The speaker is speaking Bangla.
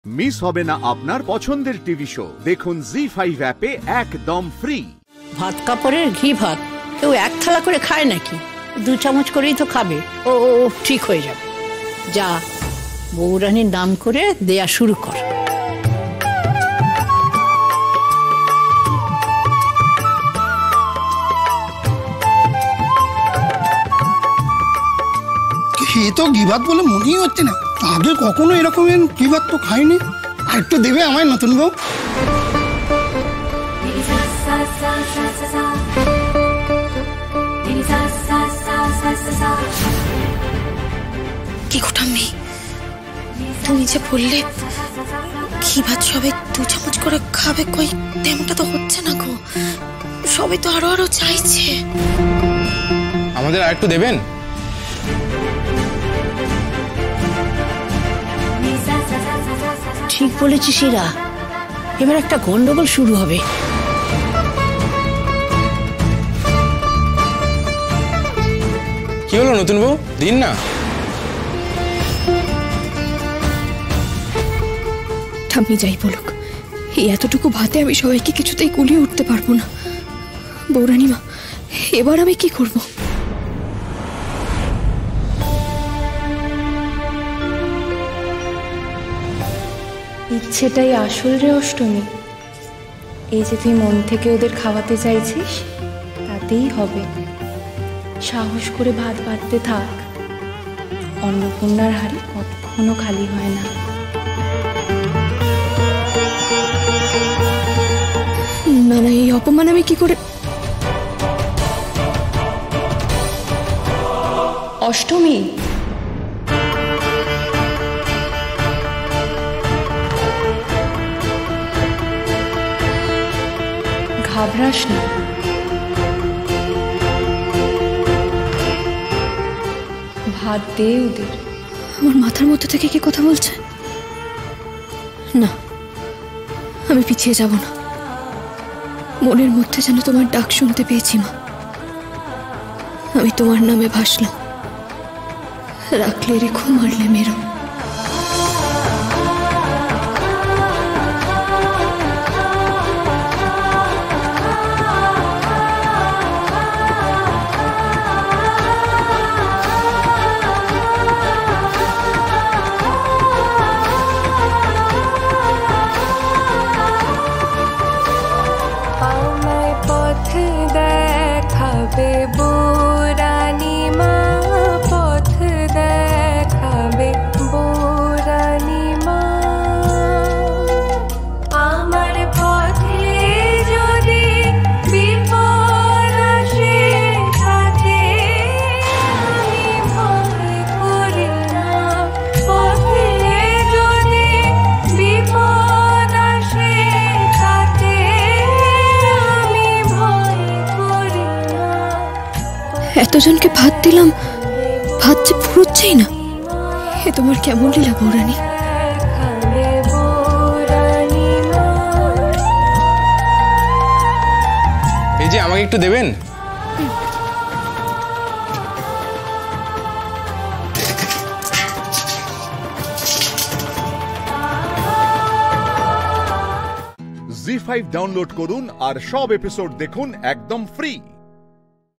মিস হবে না আপনার পছন্দের টিভি শো। দেখুন জি5 অ্যাপে একদম ফ্রি। ভাত কাপড়ের ঘি ভাত কেউ এক থালা করে খায় নাকি? 2 চামচ করেই তো খাবে। ও ঠিক হয়ে যাবে। যা বউরানীর নাম করে দেয়া শুরু কর। এ তো গিভাত বলে মনেই হচ্ছে না। আগে কখনো এরকমের গিভাত তো খাইনি। আর একটু দেবে আমায় নতুন বউ? কি গোটাম্মি, তুমি যে বললে গিভাত সবাই 2 চামচ করে খাবে, কই তেমনটা তো হচ্ছে না গো। সবাই তো আরো চাইছে। আমাদের আর একটু দেবেন? ঠিক বলেছিস ইরা, এবার একটা গন্ডগোল শুরু হবে। কি হলো নতুন বউ, দিন না। ঠাম্মি যাই বলুক, এই এতটুকু ভাতে আমি সবাইকে কিছুতেই কুলিয়ে উঠতে পারবো না। বৌরানীমা, এবার আমি কি করব? ইচ্ছেটাই আসল রে অষ্টমী। এই যে তুই মন থেকে ওদের খাওয়াতে চাইছিস, তাতেই হবে। সাহস করে ভাত বাড়তে থাক। অন্নপূর্ণার হাড়ি কখনো খালি হয় না। না না, এই অপমান আমি কি করে? অষ্টমী, ঘাবড়াস না। ভাত দে ওদের। আমার মাথার মধ্যে থেকে কি কথা বলছে? না, আমি পিছিয়ে যাব না। মনের মধ্যে যেন তোমার ডাক শুনতে পেয়েছি মা। আমি তোমার নামে ভাসলাম। রাখলে রেখো, মারলে মেরো। এতজনকে ভাত দিলাম, ভাত যে ফুরোচ্ছেই না। এ তোমার কেমন লীলা বৌরানী? এই যে আমাকে একটু দেবেন? জি5 ডাউনলোড করুন আর সব এপিসোড দেখুন একদম ফ্রি।